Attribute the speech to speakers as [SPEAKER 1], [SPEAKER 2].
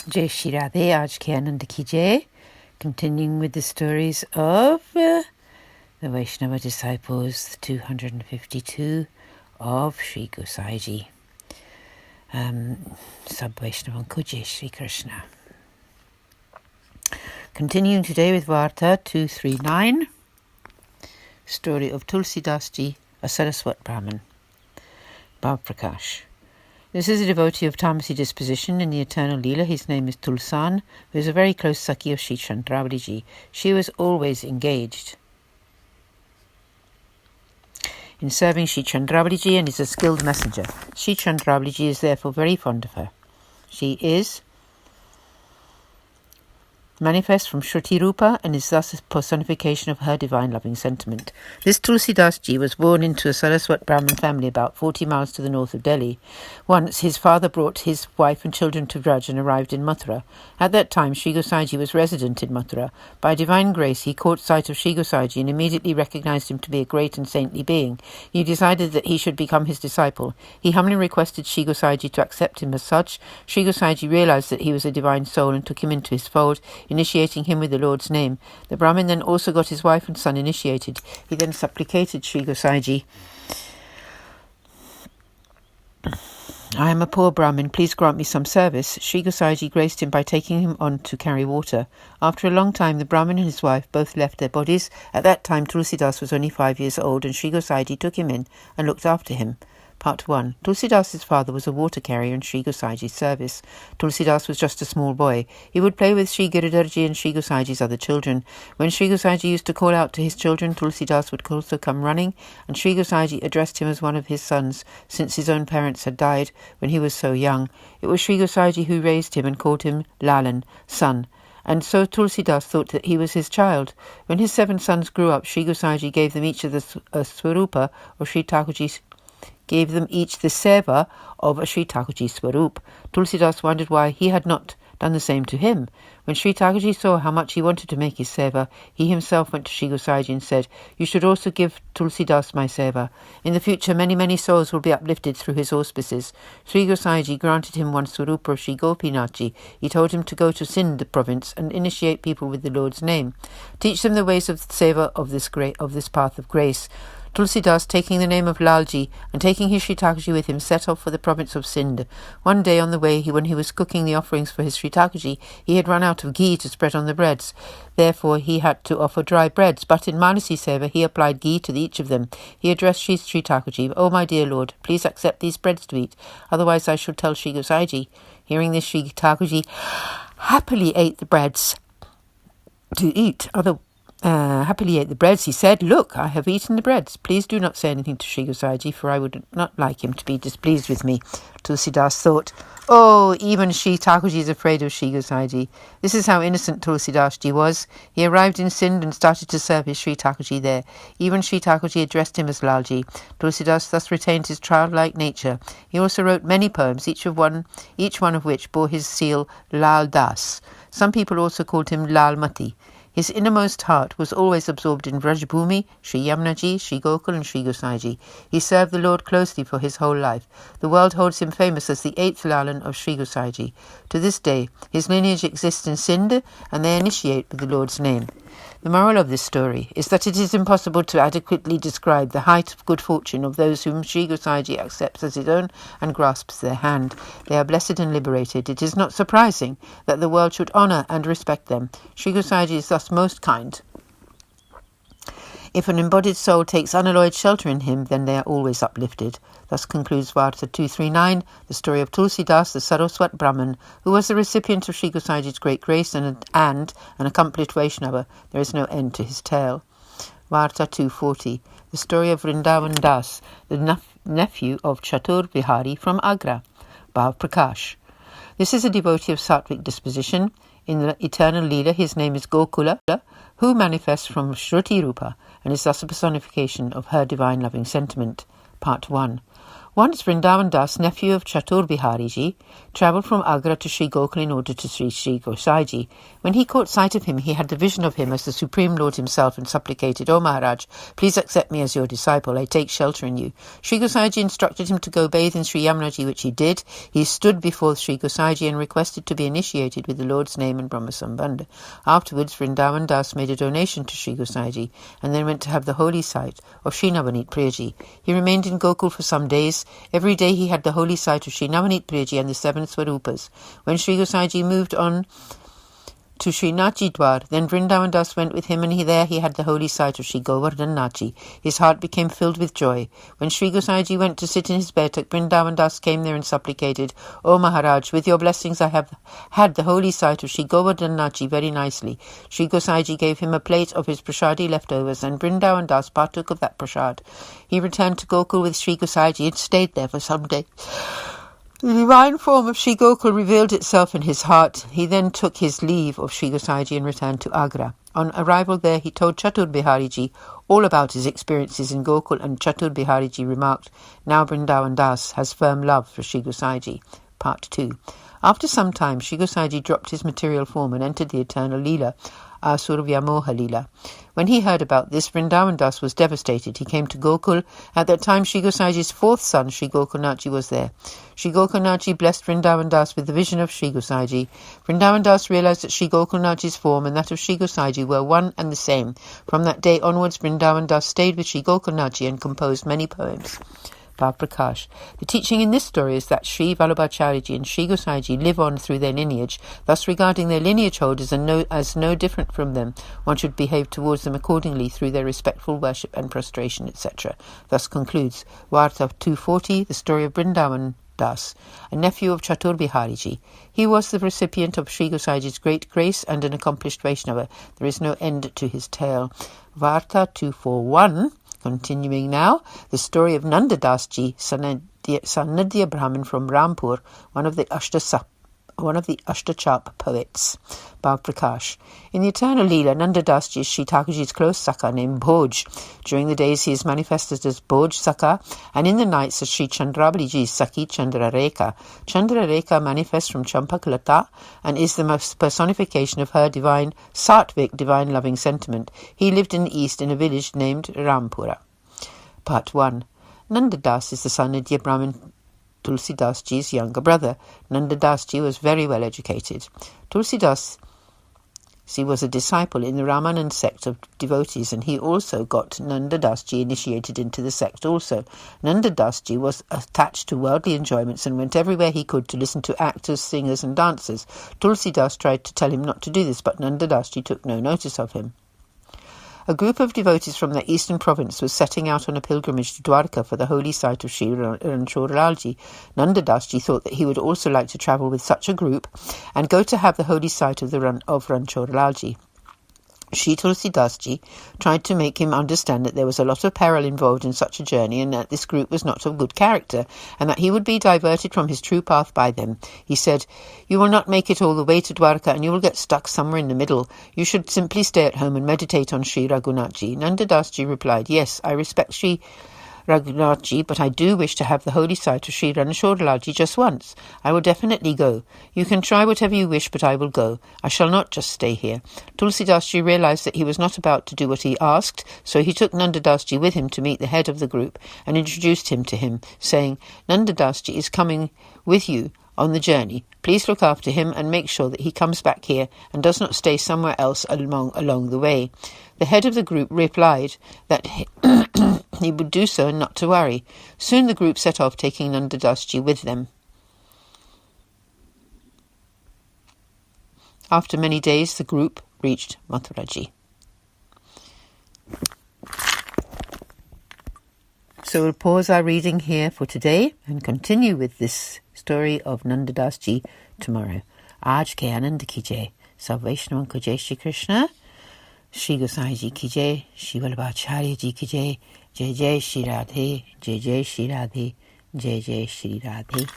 [SPEAKER 1] Jai Shri Radhe, Aaj ke Anand ki Jai. Continuing with the stories of the Vaishnava disciples, 252 of Sri Gosaiji. Sub Vaishnavan ko Jai Shri Krishna. Continuing today with Varta 239, story of Tulsidas ji, a Saraswat Brahmin. Bhav Prakash. This is a devotee of Tamasi disposition in the eternal Leela. His name is Tulsan, who is a very close Sakhi of Sri Chandravali ji. She was always engaged in serving Sri Chandravali ji and is a skilled messenger. Sri Chandravali ji is therefore very fond of her. She is manifest from Shruti Rupa and is thus a personification of her divine loving sentiment. This Tulsidas ji was born into a Saraswat Brahmin family about 40 miles to the north of Delhi. Once his father brought his wife and children to Vraja and arrived in Mathura. At that time Sri Gosaiji was resident in Mathura. By divine grace he caught sight of Sri Gosaiji and immediately recognized him to be a great and saintly being. He decided that he should become his disciple. He humbly requested Sri Gosaiji to accept him as such. Sri Gosaiji realized that he was a divine soul and took him into his fold, initiating him with the Lord's name. The Brahmin then also got his wife and son initiated. He then supplicated Sri Gosaiji, "I am a poor Brahmin, please grant me some service." Sri Gosaiji graced him by taking him on to carry water. After a long time, the Brahmin and his wife both left their bodies. At that time, Tulsidas was only 5 years old, and Sri Gosaiji took him in and looked after him. Part 1. Tulsidas' father was a water carrier in Sri Gosaiji's service. Tulsidas was just a small boy. He would play with Sri Giridharji and Sri Gosaiji's other children. When Sri Gosaiji used to call out to his children, Tulsidas would also come running, and Sri Gosaiji addressed him as one of his sons, since his own parents had died when he was so young. It was Sri Gosaiji who raised him and called him Lalan, son. And so Tulsidas thought that he was his child. When his 7 sons grew up, Sri Gosaiji gave them each a Swarupa, or Sri Thakurji's gave them each the Seva of a Sri Thakurji Swarup. Tulsidas wondered why he had not done the same to him. When Sri Thakurji saw how much he wanted to make his Seva, he himself went to Sri Gosaiji and said, "You should also give Tulsidas my Seva. In the future, many souls will be uplifted through his auspices." Sri Gosaiji granted him one Swarupa of Sri Gopinathji. He told him to go to Sindh province and initiate people with the Lord's name. Teach them the ways of Seva of this path of grace. Tulsidas, taking the name of Lalji and taking his Sri Thakurji with him, set off for the province of Sindh. One day on the way, when he was cooking the offerings for his Sri Thakurji, he had run out of ghee to spread on the breads. Therefore, he had to offer dry breads, but in Manasi Seva, he applied ghee to each of them. He addressed Sri Thakurji, "Oh, my dear Lord, please accept these breads to eat, otherwise I shall tell Sri Gosaiji." Hearing this, Sri Thakurji happily ate the breads to eat. Happily ate the breads. He said, "Look, I have eaten the breads. Please do not say anything to Sri Gosaiji, for I would not like him to be displeased with me." Tulsidas thought, "Oh, even Sri Thakurji is afraid of Sri Gosaiji." This is how innocent Tulsidas ji was. He arrived in Sindh and started to serve his Sri Thakurji there. Even Sri Thakurji addressed him as Lalji. Tulsidas thus retained his childlike nature. He also wrote many poems, each one of which bore his seal Lal Das. Some people also called him Lalmati. His innermost heart was always absorbed in Vrajbhumi, Sri Yamunaji, Sri Gokul and Sri Gosaiji. He served the Lord closely for his whole life. The world holds him famous as the 8th Lalan of Sri Gosaiji. To this day, his lineage exists in Sindh and they initiate with the Lord's name. The moral of this story is that it is impossible to adequately describe the height of good fortune of those whom Sri Gosaiji accepts as his own and grasps their hand. They are blessed and liberated. It is not surprising that the world should honour and respect them. Sri Gosaiji is thus most kind. If an embodied soul takes unalloyed shelter in him, then they are always uplifted. Thus concludes Varta 239, the story of Tulsidas, the Saraswat Brahmin, who was the recipient of Sri Gosaiji's great grace and an accomplished Vaishnava. There is no end to his tale. Varta 240, the story of Vrindavan Das, the nephew of Chatur Vihari from Agra. Bhav Prakash. This is a devotee of Sattvic disposition. In the eternal Leela, his name is Gokula, who manifests from Shruti Rupa and is thus a personification of her divine loving sentiment. Part 1. Once Vrindavan Das, nephew of Chatur Bihari Ji, travelled from Agra to Sri Gokul in order to see Sri Gosai Ji. When he caught sight of him, he had the vision of him as the Supreme Lord himself and supplicated, "O Maharaj, please accept me as your disciple. I take shelter in you." Sri Gosai Ji instructed him to go bathe in Sri Yamuna Ji, which he did. He stood before Sri Gosai Ji and requested to be initiated with the Lord's name and Brahma Sambandha. Afterwards, Vrindavan Das made a donation to Sri Gosai Ji and then went to have the holy sight of Sri Navneet Priya Ji. He remained in Gokul for some days. Every day he had the holy sight of Sri Navneet Priya Ji and the 7 Swarupas. When Sri Gosai Ji moved on to Sri Nachi Dwar, then Vrindavan Das went with him, and there he had the holy sight of Sri Govardhan Nachi. His heart became filled with joy. When Sri Gosai Ji went to sit in his bed, Vrindavan Das came there and supplicated, "O Maharaj, with your blessings I have had the holy sight of Sri Govardhan Nachi very nicely." Sri Gosai Ji gave him a plate of his prasadi leftovers, and Vrindavan Das partook of that prasad. He returned to Gokul with Sri Gosai Ji and stayed there for some days. The divine form of Sri Gokul revealed itself in his heart. He then took his leave of Sri Gosai Ji and returned to Agra. On arrival there, he told Chatur Bihari Ji all about his experiences in Gokul, and Chatur Bihari Ji remarked, "Now Vrindavan Das has firm love for Sri Gosai Ji." Part 2. After some time, Sri Gosai Ji dropped his material form and entered the eternal Leela, Asurvyamoha Leela. When he heard about this, Vrindavan Das was devastated. He came to Gokul. At that time, Sri Gosai Ji's 4th son, Sri Gokulnath Ji, was there. Sri Gokulnath Ji blessed Vrindavan Das with the vision of Sri Gosai Ji. Vrindavan Das realized that Sri Gokulnath Ji's form and that of Sri Gosai Ji were one and the same. From that day onwards, Vrindavan Das stayed with Sri Gokulnath Ji and composed many poems. Bhav Prakash. The teaching in this story is that Sri Vallabhacharya Ji and Sri Gosai Ji live on through their lineage, thus regarding their lineage holders as no different from them. One should behave towards them accordingly through their respectful worship and prostration, etc. Thus concludes Varta 240, the story of Vrindavan Das, a nephew of Chatur Bihari Ji. He was the recipient of Sri Gosai Ji's great grace and an accomplished Vaishnava. There is no end to his tale. Varta 241. Continuing now, the story of Nanda Das Ji, Sanadhya Brahmin from Rampur, one of the Ashtachap poets. Bhav Prakash. In the eternal Leela, Nanda Das Ji is Sri Thakurji's close Sakha named Bhoj. During the days he is manifested as Bhoj Sakha, and in the nights as Sri Chandrabali Ji's Sakhi Chandrarekha. Chandrarekha manifests from Champakalata and is the most personification of her divine Sattvic, divine loving sentiment. He lived in the east in a village named Rampura. Part 1. Nanda Das is the Sanadhya Brahmin Tulsidas Ji's younger brother. Nanda Das Ji was very well educated. Tulsidas Ji was a disciple in the Ramanan sect of devotees, and he also got Nanda Das Ji initiated into the sect also. Nanda Das Ji was attached to worldly enjoyments and went everywhere he could to listen to actors, singers and dancers. Tulsidas tried to tell him not to do this, but Nanda Das Ji took no notice of him. A group of devotees from the eastern province was setting out on a pilgrimage to Dwarka for the holy site of Sri Ranchorlalji. Nanda Das Ji thought that he would also like to travel with such a group and go to have the holy site of Ranchorlalji. Sri Tulsidas Ji tried to make him understand that there was a lot of peril involved in such a journey, and that this group was not of good character, and that he would be diverted from his true path by them. He said, "You will not make it all the way to Dwarka, and you will get stuck somewhere in the middle. You should simply stay at home and meditate on Sri Raghunath Ji." Nanda Das Ji replied, "Yes, I respect Sri Raghunath Ji, but I do wish to have the holy site of Sri Ranchorlalji just once. I will definitely go. You can try whatever you wish, but I will go. I shall not just stay here." Tulsidas Ji realized that he was not about to do what he asked, so he took Nanda Das Ji with him to meet the head of the group and introduced him to him, saying, "Nanda Das Ji is coming with you on the journey. Please look after him and make sure that he comes back here and does not stay somewhere else along the way." The head of the group replied that he would do so and not to worry. Soon the group set off, taking Nanda Das Ji with them. After many days, the group reached Mataji. So we'll pause our reading here for today and continue with this story of Nanda Das Ji tomorrow. Aaj ke Anand ki jai. Sab Vaishnav ko jai Shri Krishna. Shri Gosai Ji ki jai. Shri Vallabhacharya Ji ki jai. Jai Jai Shri Radhe. Jai Jai Shri Radhe. Jai Jai Shri Radhe.